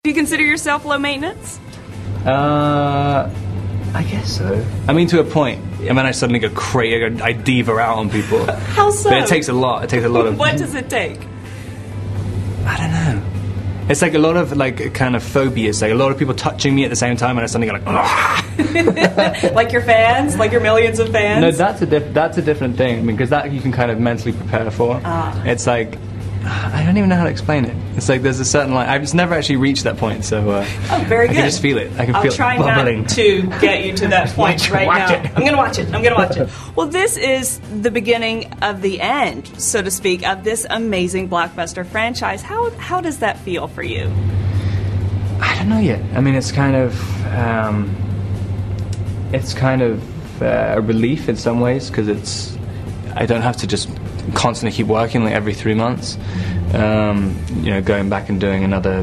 Do you consider yourself low maintenance? I guess so. I mean, to a point. And then I suddenly go crazy. I diva out on people. How so? But it takes a lot. It takes a lot of... What does it take? I don't know. It's like a lot of, like, kind of phobias. Like, a lot of people touching me at the same time, and I suddenly go like... Like your fans? Like your millions of fans? No, that's a different thing. I mean, because that you can kind of mentally prepare for. It's like... I don't even know how to explain it. It's like there's a certain line. I've just never actually reached that point, so very good. I can just feel it. I can feel it bubbling. I'll try not to get you to that point right now. It. I'm going to watch it. Well, this is the beginning of the end, so to speak, of this amazing blockbuster franchise. How does that feel for you? I don't know yet. I mean, it's kind of a relief in some ways, because I don't have to just constantly keep working like every 3 months, going back and doing another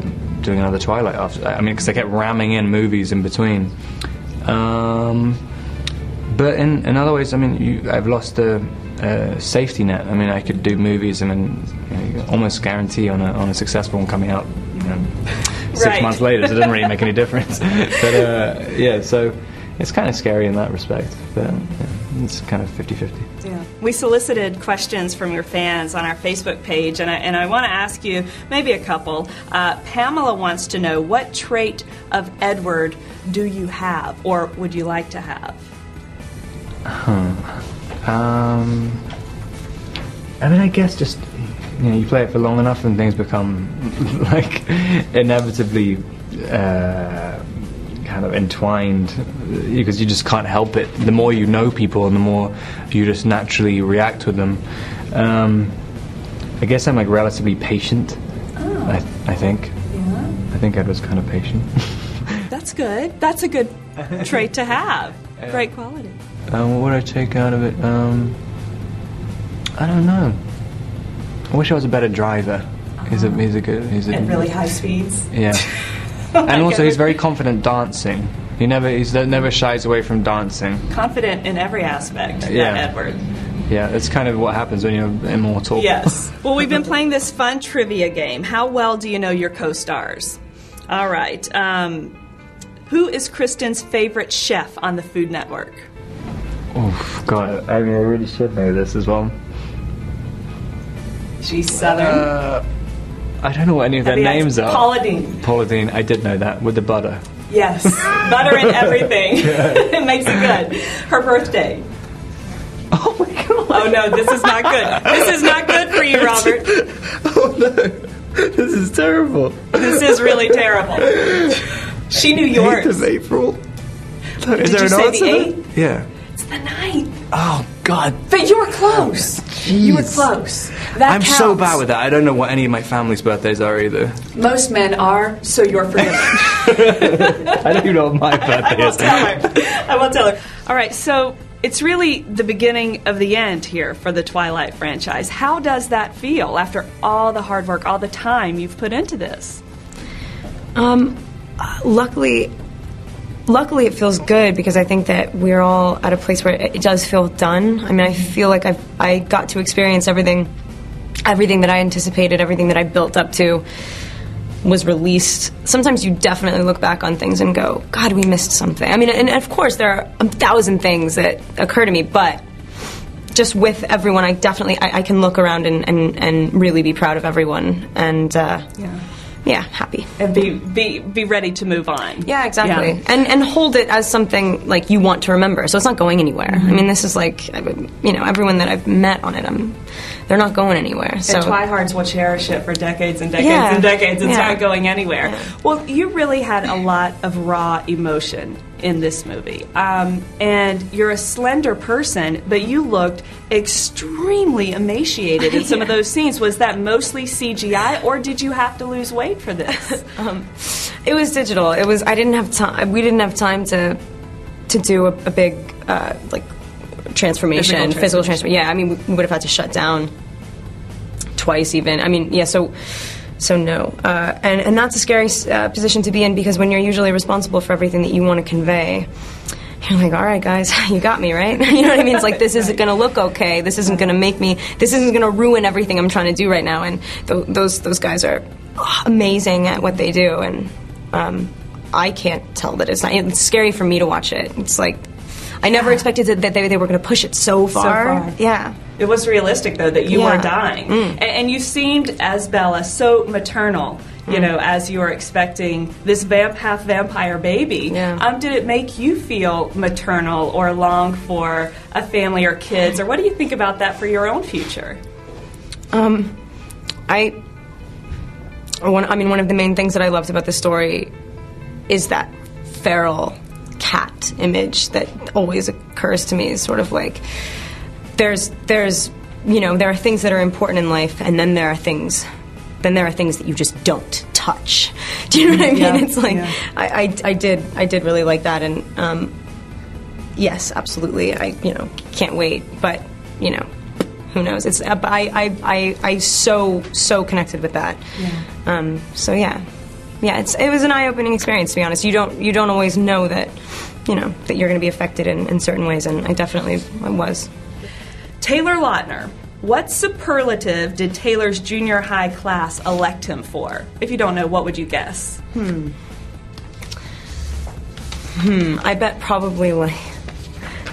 Twilight after. I mean, because I kept ramming in movies in between. But in other ways, I mean, I've lost the safety net. I mean, I could do movies and then almost guarantee on a successful one coming out 6 months later, so it doesn't really make any difference. But so it's kind of scary in that respect. But it's kind of 50-50. Yeah. We solicited questions from your fans on our Facebook page, and I want to ask you maybe a couple. Pamela wants to know, what trait of Edward do you have, or would you like to have? I mean, I guess just you play it for long enough, and things become like inevitably kind of entwined, because you just can't help it. The more you know people, and the more you just naturally react with them. I guess I'm like relatively patient. I think. Yeah. I think I was kind of patient. That's good. That's a good trait to have. Great quality. What would I take out of it? I don't know. I wish I was a better driver. He's a good. At really high speeds. Yeah. And also, he's very confident dancing. He never shies away from dancing. Confident in every aspect, that Edward. Yeah, it's kind of what happens when you're immortal. Yes. Well, we've been playing this fun trivia game. How well do you know your co-stars? All right. Who is Kristen's favorite chef on the Food Network? Oh, God. I mean, I really should know this as well. She's Southern. I don't know what any of their names are. Paula Deen. I did know that, with the butter. Yes, butter and everything. It makes it good. Her birthday. Oh my God. Oh no, this is not good. This is not good for you, Robert. Oh no, this is terrible. This is really terrible. She knew yours. 8th of April. Did you say the 8th? Yeah. It's the 9th. Oh God. But you were close. Jeez. You were close. I'm so bad with that. I don't know what any of my family's birthdays are either. Most men are, so you're forgiven. I don't even know what my birthday is. I won't tell her. All right, so it's really the beginning of the end here for the Twilight franchise. How does that feel after all the hard work, all the time you've put into this? Luckily it feels good, because I think that we're all at a place where it does feel done. I mean, I feel like I got to experience everything that I anticipated, everything that I built up to was released. Sometimes you definitely look back on things and go, God, we missed something. I mean, and of course there are 1,000 things that occur to me, but just with everyone, I can look around and really be proud of everyone, and yeah, happy. And be ready to move on. Yeah, exactly. Yeah. And hold it as something like you want to remember. So it's not going anywhere. Mm-hmm. I mean, this is like, everyone that I've met on it, they're not going anywhere. So and Twihards will cherish it for decades and decades and decades. It's not going anywhere. Yeah. Well, you really had a lot of raw emotion in this movie. And you're a slender person, but you looked extremely emaciated in some of those scenes. Was that mostly CGI, or did you have to lose weight for this? It was digital. It was. I didn't have time. We didn't have time to do a big transformation, physical transformation. Yeah, I mean, we would have had to shut down twice even. I mean, yeah. So no, and that's a scary position to be in, because when you're usually responsible for everything that you want to convey, you're like, all right, guys, you got me, right? You know what I mean? It's like, this isn't going to look okay. This isn't going to this isn't going to ruin everything I'm trying to do right now. And those guys are amazing at what they do, and I can't tell that it's not. It's scary for me to watch it. It's like I never expected that they were going to push it so far. Yeah. It was realistic, though, that you were dying. And you seemed, as Bella, so maternal, you know, as you were expecting this half vampire baby. Yeah. Did it make you feel maternal or long for a family or kids? Or what do you think about that for your own future? One of the main things that I loved about the story is that feral cat image that always occurs to me. Is sort of like there's you know, there are things that are important in life, and then there are things that you just don't touch. Do you know what I mean? Yeah. It's like I did really like that, and yes, absolutely. I can't wait, but you know, who knows? It's I so connected with that. Yeah. So yeah, it was an eye-opening experience, to be honest. You don't always know that, you know, that you're going to be affected in certain ways, and I definitely was. Taylor Lautner, what superlative did Taylor's junior high class elect him for? If you don't know, what would you guess? I bet probably like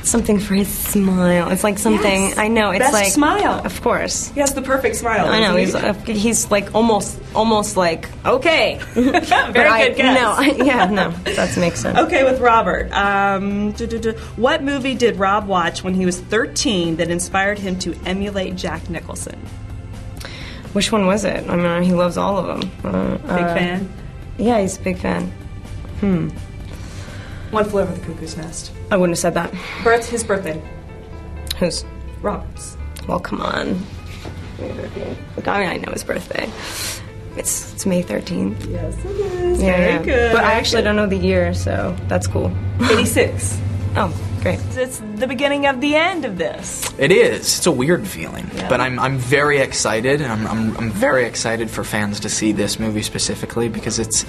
something for his smile. It's like something. Yes. I know. It's Best like smile. Of course. He has the perfect smile. I know. He's like almost like okay. Very good guess. No, that makes sense. Okay, with Robert. What movie did Rob watch when he was 13 that inspired him to emulate Jack Nicholson? Which one was it? I mean, he loves all of them. Big fan? Yeah, he's a big fan. One Flew Over the Cuckoo's Nest. I wouldn't have said that. His birthday. Whose? Robert's. Well, come on. I mean, I know his birthday. It's May 13th. Yes, it is. Yeah, Very good. But I actually don't know the year, so that's cool. 86. Oh, great. It's the beginning of the end of this. It is. It's a weird feeling, Yeah. but I'm very excited. I'm very excited for fans to see this movie specifically because it's.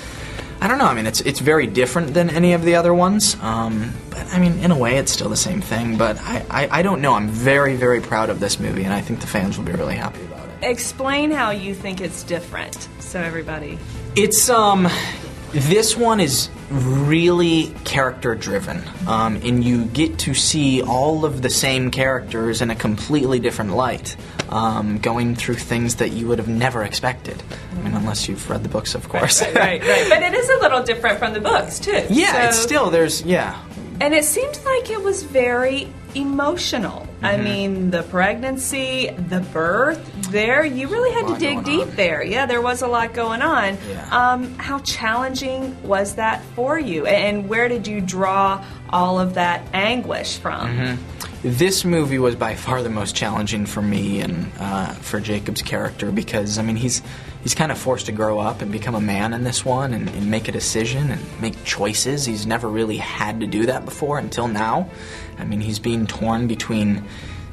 I don't know. I mean, it's very different than any of the other ones. But I mean, in a way, it's still the same thing. But I don't know. I'm very, very proud of this movie, and I think the fans will be really happy about it. Explain how you think it's different, so everybody. It's this one is really character driven, and you get to see all of the same characters in a completely different light, going through things that you would have never expected. I mean, unless you've read the books, of course. Right. But it is a little different from the books, too. Yeah, So- there's. And it seemed like it was very emotional. I mean, the pregnancy, the birth, you really had to dig deep there. Yeah, there was a lot going on. Yeah. How challenging was that for you? And where did you draw all of that anguish from? This movie was by far the most challenging for me and for Jacob's character because, I mean, he's kind of forced to grow up and become a man in this one and make a decision and make choices. He's never really had to do that before until now. I mean, he's being torn between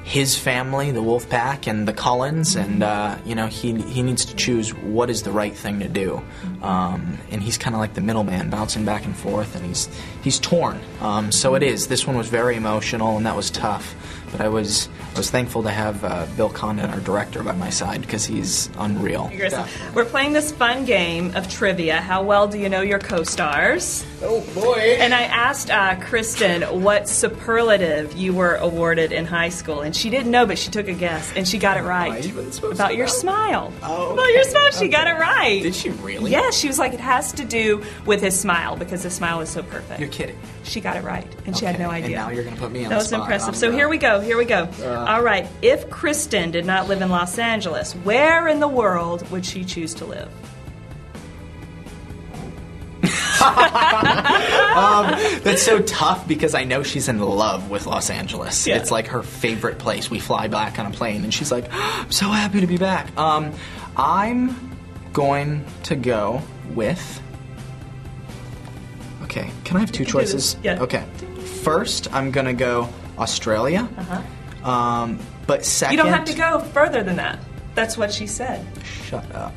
his family, the Wolfpack, and the Cullens, and he needs to choose what is the right thing to do. And he's kind of like the middleman, bouncing back and forth, and he's torn. So it is. This one was very emotional, and that was tough. But I was thankful to have Bill Condon, our director, by my side because he's unreal. Yeah. We're playing this fun game of trivia. How well do you know your co-stars? Oh boy! And I asked Kristen what superlative you were awarded in high school, and she didn't know, but she took a guess, and she got it right. About your smile. Oh, About your smile, she got it right. Did she really? Yeah, she was like, it has to do with his smile because his smile is so perfect. You're kidding. She got it right, and she had no idea. And now you're going to put me on That the was spot. impressive. So here we go. All right. If Kristen did not live in Los Angeles, where in the world would she choose to live? That's so tough because I know she's in love with Los Angeles. Yeah. It's like her favorite place. We fly back on a plane, and she's like, I'm so happy to be back. I'm going to go with... Okay, can I have two choices? Yeah. Okay. First, I'm going to go Australia. But second... You don't have to go further than that. That's what she said. Shut up.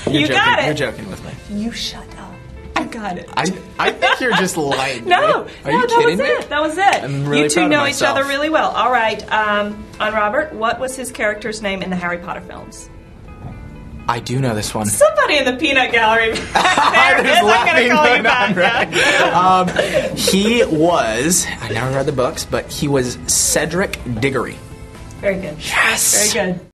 You got it. You're joking with me. You shut up. You got it. I think you're just lying. No, Are you kidding me? That was it. I'm really you two proud of know each myself. other really well. All right. On Robert, what was his character's name in the Harry Potter films? I do know this one. Somebody in the peanut gallery back there is going to call you back. Right? He was, I never read the books, but he was Cedric Diggory. Very good. Yes! Very good.